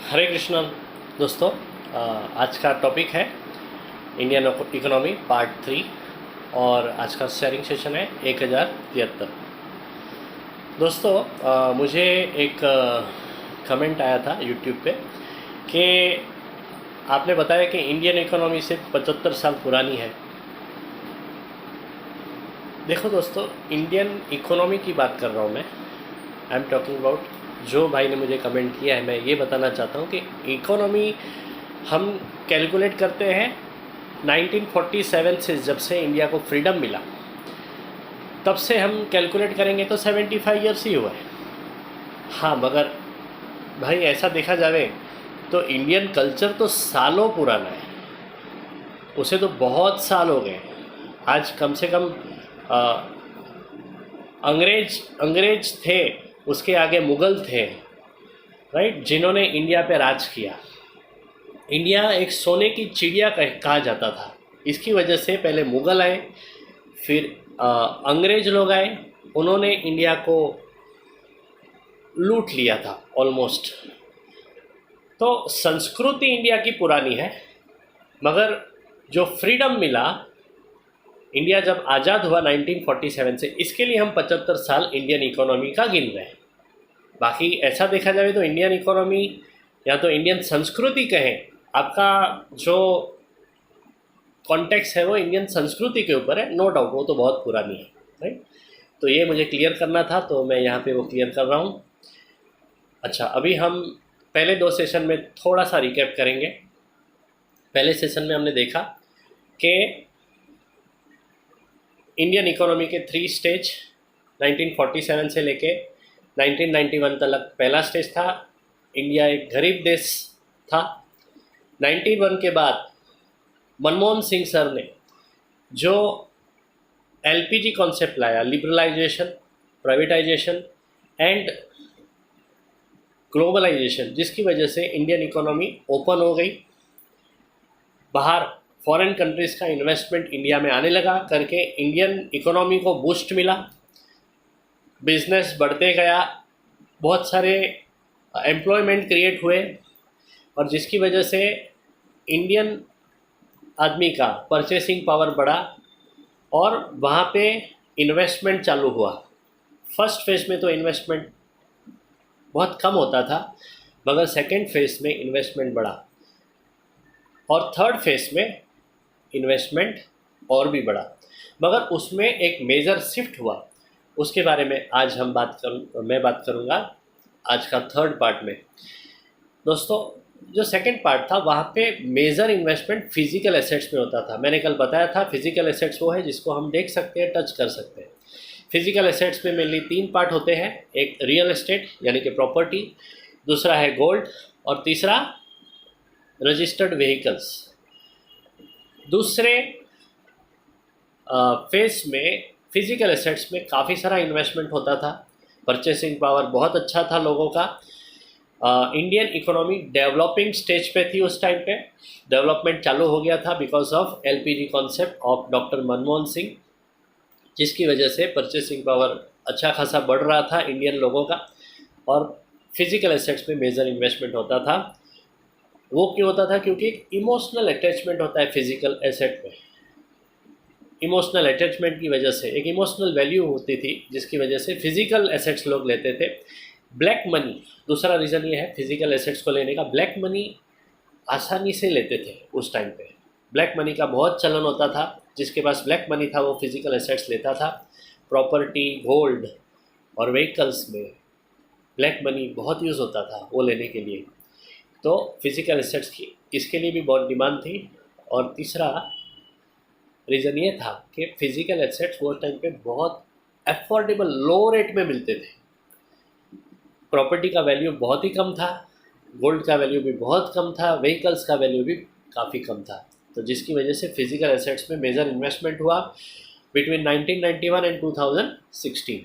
हरे कृष्णा दोस्तों। आज का टॉपिक है इंडियन इकोनॉमी पार्ट 3 और आज का शेयरिंग सेशन है 1073। दोस्तों मुझे एक कमेंट आया था यूट्यूब पे कि आपने बताया कि इंडियन इकोनॉमी सिर्फ 75 साल पुरानी है। देखो दोस्तों, इंडियन इकोनॉमी की बात कर रहा हूँ मैं। आई एम टॉकिंग अबाउट जो भाई ने मुझे कमेंट किया है। मैं ये बताना चाहता हूँ कि इकोनॉमी हम कैलकुलेट करते हैं 1947 से, जब से इंडिया को फ्रीडम मिला तब से हम कैलकुलेट करेंगे तो 75 ईयर्स ही हुआ है। हाँ, मगर भाई ऐसा देखा जाए तो इंडियन कल्चर तो सालों पुराना है, उसे तो बहुत साल हो गए। आज कम से कम अंग्रेज थे, उसके आगे मुग़ल थे, राइट, जिन्होंने इंडिया पे राज किया। इंडिया एक सोने की चिड़िया कहा जाता था। इसकी वजह से पहले मुग़ल आए, फिर अंग्रेज लोग आए, उन्होंने इंडिया को लूट लिया था ऑलमोस्ट। तो संस्कृति इंडिया की पुरानी है, मगर जो फ्रीडम मिला, इंडिया जब आज़ाद हुआ 1947 से, इसके लिए हम 75 साल इंडियन इकोनॉमी का गिन रहे हैं। बाकी ऐसा देखा जाए तो इंडियन इकोनॉमी या तो इंडियन संस्कृति कहें, आपका जो कॉन्टेक्स्ट है वो इंडियन संस्कृति के ऊपर है, नो डाउट, वो तो बहुत पुरानी है, राइट। तो ये मुझे क्लियर करना था, तो मैं यहाँ पे वो क्लियर कर रहा हूँ। अच्छा, अभी हम पहले 2 सेशन में थोड़ा सा रिकैप करेंगे। पहले सेशन में हमने देखा कि इंडियन इकोनॉमी के 3 स्टेज 1947 से लेके 1991 तक। पहला स्टेज था, इंडिया एक गरीब देश था। 91 के बाद मनमोहन सिंह सर ने जो एलपीजी कॉन्सेप्ट लाया, लिबरलाइजेशन, प्राइवेटाइजेशन एंड ग्लोबलाइजेशन, जिसकी वजह से इंडियन इकोनॉमी ओपन हो गई। बाहर फॉरेन कंट्रीज़ का इन्वेस्टमेंट इंडिया में आने लगा करके इंडियन इकोनॉमी को बूस्ट मिला, बिजनेस बढ़ते गया, बहुत सारे एम्प्लॉयमेंट क्रिएट हुए, और जिसकी वजह से इंडियन आदमी का परचेसिंग पावर बढ़ा और वहाँ पे इन्वेस्टमेंट चालू हुआ। फर्स्ट फेज़ में तो इन्वेस्टमेंट बहुत कम होता था, मगर सेकंड फेज़ में इन्वेस्टमेंट बढ़ा, और थर्ड फेज़ में इन्वेस्टमेंट और भी बढ़ा। मगर उसमें एक मेजर शिफ्ट हुआ, उसके बारे में आज मैं बात करूँगा आज का थर्ड पार्ट में। दोस्तों, जो सेकंड पार्ट था वहाँ पे मेजर इन्वेस्टमेंट फिजिकल एसेट्स में होता था। मैंने कल बताया था फिजिकल एसेट्स वो है जिसको हम देख सकते हैं, टच कर सकते हैं। फिजिकल एसेट्स में मेनली 3 पार्ट होते हैं। एक रियल एस्टेट यानी कि प्रॉपर्टी, दूसरा है गोल्ड, और तीसरा रजिस्टर्ड व्हीकल्स। दूसरे फेज में फिजिकल एसेट्स में काफ़ी सारा इन्वेस्टमेंट होता था, परचेसिंग पावर बहुत अच्छा था लोगों का। इंडियन इकोनॉमी डेवलपिंग स्टेज पे थी उस टाइम पे, डेवलपमेंट चालू हो गया था because of LPG concept of doctor Manmohan Singh, जिसकी वजह से परचेसिंग पावर अच्छा खासा बढ़ रहा था इंडियन लोगों का, और फिजिकल एसेट्स में मेजर इन्वेस्टमेंट होता था। वो क्यों होता था? क्योंकि इमोशनल अटैचमेंट होता है फिजिकल एसेट में। इमोशनल अटैचमेंट की वजह से एक इमोशनल वैल्यू होती थी, जिसकी वजह से फिजिकल एसेट्स लोग लेते थे। ब्लैक मनी, दूसरा रीज़न ये है फिजिकल एसेट्स को लेने का, ब्लैक मनी आसानी से लेते थे उस टाइम पे। ब्लैक मनी का बहुत चलन होता था, जिसके पास ब्लैक मनी था वो फिजिकल एसेट्स लेता था। प्रॉपर्टी, गोल्ड और व्हीकल्स में ब्लैक मनी बहुत यूज़ होता था वो लेने के लिए। तो फिजिकल एसेट्स की इसके लिए भी बहुत डिमांड थी। और तीसरा रीज़न ये था कि फिजिकल एसेट्स वो टाइम पे बहुत अफोर्डेबल, लो रेट में मिलते थे। प्रॉपर्टी का वैल्यू बहुत ही कम था, गोल्ड का वैल्यू भी बहुत कम था, व्हीकल्स का वैल्यू भी काफ़ी कम था। तो जिसकी वजह से फिजिकल एसेट्स में मेजर इन्वेस्टमेंट हुआ बिटवीन 1991 एंड 2016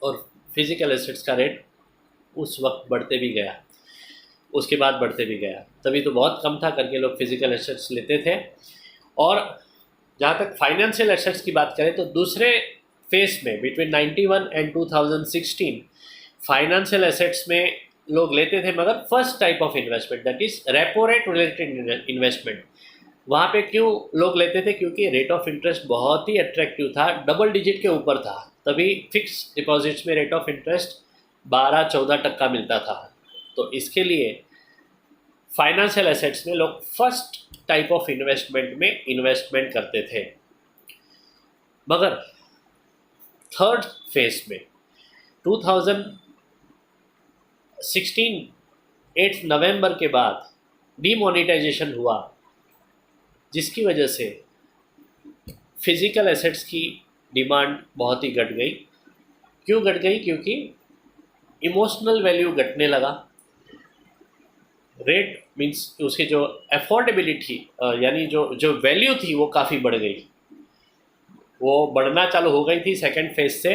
और फिजिकल एसेट्स का रेट उस वक्त बढ़ते भी गया, उसके बाद बढ़ते भी गया। तभी तो बहुत कम था करके लोग फिजिकल एसेट्स लेते थे। और जहाँ तक फाइनेंशियल एसेट्स की बात करें तो दूसरे फेस में बिटवीन 91 एंड 2016 फाइनेंशियल एसेट्स में लोग लेते थे, मगर first type of investment that is repo rate related investment, वहाँ पे क्यों लोग लेते थे? क्योंकि रेट ऑफ इंटरेस्ट बहुत ही अट्रैक्टिव था, डबल डिजिट के ऊपर था। तभी फिक्स डिपॉजिट्स में रेट ऑफ इंटरेस्ट 12-14% मिलता था। तो इसके लिए फाइनेंशियल एसेट्स में लोग फर्स्ट टाइप ऑफ इन्वेस्टमेंट में इन्वेस्टमेंट करते थे। मगर थर्ड फेज में 2016 8 नवंबर के बाद डीमोनेटाइजेशन हुआ, जिसकी वजह से फिज़िकल एसेट्स की डिमांड बहुत ही घट गई। क्यों घट गई? क्योंकि इमोशनल वैल्यू घटने लगा। रेट मीन्स उसकी जो अफोर्डेबिलिटी यानी जो वैल्यू थी वो काफ़ी बढ़ गई, वो बढ़ना चालू हो गई थी सेकंड फेज से।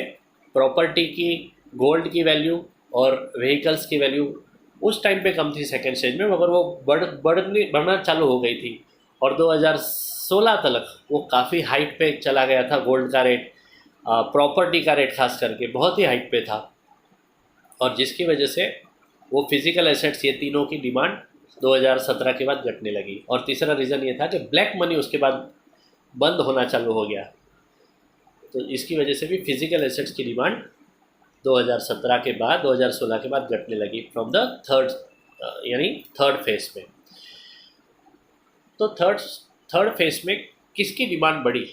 प्रॉपर्टी की, गोल्ड की वैल्यू और व्हीकल्स की वैल्यू उस टाइम पे कम थी सेकंड स्टेज में, मगर वो बढ़ना चालू हो गई थी। और 2016 तक वो काफ़ी हाइट पे चला गया था। गोल्ड का रेट, प्रॉपर्टी का रेट खास करके बहुत ही हाइट पे था, और जिसकी वजह से वो फिज़िकल एसेट्स, ये तीनों की डिमांड 2017 के बाद घटने लगी। और तीसरा रीज़न ये था कि ब्लैक मनी उसके बाद बंद होना चालू हो गया। तो इसकी वजह से भी फिज़िकल एसेट्स की डिमांड 2017 के बाद, 2016 के बाद घटने लगी फ्रॉम द थर्ड फेज में। तो थर्ड फेज में किसकी डिमांड बढ़ी?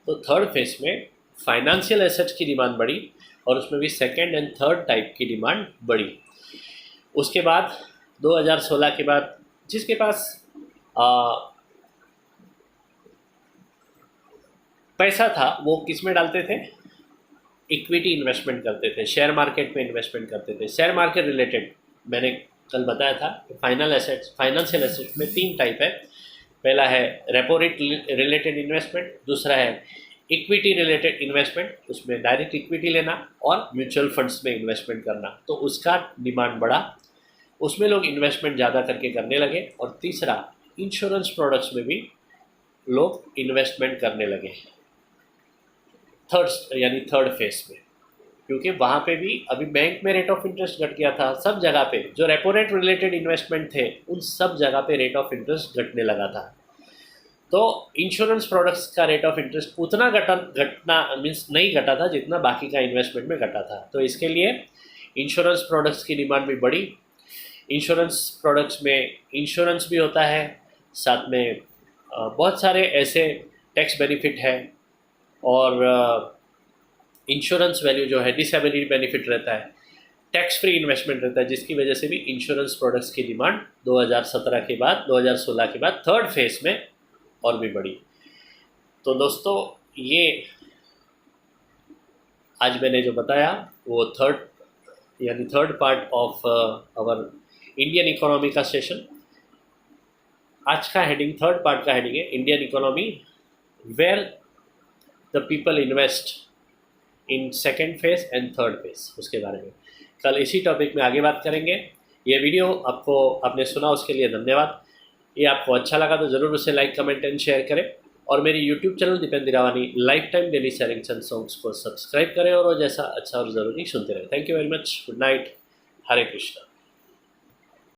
तो थर्ड फेज में फाइनेंशियल एसेट्स की डिमांड बढ़ी, और उसमें भी सेकंड एंड थर्ड टाइप की डिमांड बढ़ी। उसके बाद 2016 के बाद जिसके पास पैसा था वो किस में डालते थे? इक्विटी इन्वेस्टमेंट करते थे, शेयर मार्केट में इन्वेस्टमेंट करते थे। शेयर मार्केट रिलेटेड मैंने कल बताया था कि फाइनेंशियल एसेट्स में 3 टाइप है। पहला है रेपो रेट रिलेटेड इन्वेस्टमेंट, दूसरा है इक्विटी रिलेटेड इन्वेस्टमेंट, उसमें डायरेक्ट इक्विटी लेना, और म्यूचुअल फंड्स में इन्वेस्टमेंट करना। तो उसका डिमांड बढ़ा, उसमें लोग इन्वेस्टमेंट ज़्यादा करके करने लगे। और तीसरा, इंश्योरेंस प्रोडक्ट्स में भी लोग इन्वेस्टमेंट करने लगे थर्ड फेज में, क्योंकि वहाँ पे भी अभी बैंक में रेट ऑफ इंटरेस्ट घट गया था। सब जगह पे जो रेपो रेट रिलेटेड इन्वेस्टमेंट थे उन सब जगह पे रेट ऑफ इंटरेस्ट घटने लगा था। तो इंश्योरेंस प्रोडक्ट्स का रेट ऑफ इंटरेस्ट उतना घटना मीन्स नहीं घटा था जितना बाकी का इन्वेस्टमेंट में घटा था। तो इसके लिए इंश्योरेंस प्रोडक्ट्स की डिमांड भी बढ़ी। इंश्योरेंस प्रोडक्ट्स में इंश्योरेंस भी होता है, साथ में बहुत सारे ऐसे टैक्स बेनिफिट है, और इंश्योरेंस वैल्यू जो है डिसेबिलिटी बेनिफिट रहता है, टैक्स फ्री इन्वेस्टमेंट रहता है, जिसकी वजह से भी इंश्योरेंस प्रोडक्ट्स की डिमांड 2017 के बाद, 2016 के बाद थर्ड फेज में और भी बढ़ी। तो दोस्तों, ये आज मैंने जो बताया वो third part of our Indian economy का सेशन। आज का हेडिंग, थर्ड पार्ट का हेडिंग है Indian economy, where the people invest in second phase and third phase, उसके बारे में कल इसी टॉपिक में आगे बात करेंगे। ये वीडियो आपने सुना उसके लिए धन्यवाद। ये आपको अच्छा लगा तो ज़रूर उसे लाइक, कमेंट एंड शेयर करें, और मेरी YouTube channel Deependra Rawani life time daily sharings and songs को सब्सक्राइब करें, और जैसा अच्छा और ज़रूरी सुनते रहें। Thank you very much. Good night. Hare Krishna.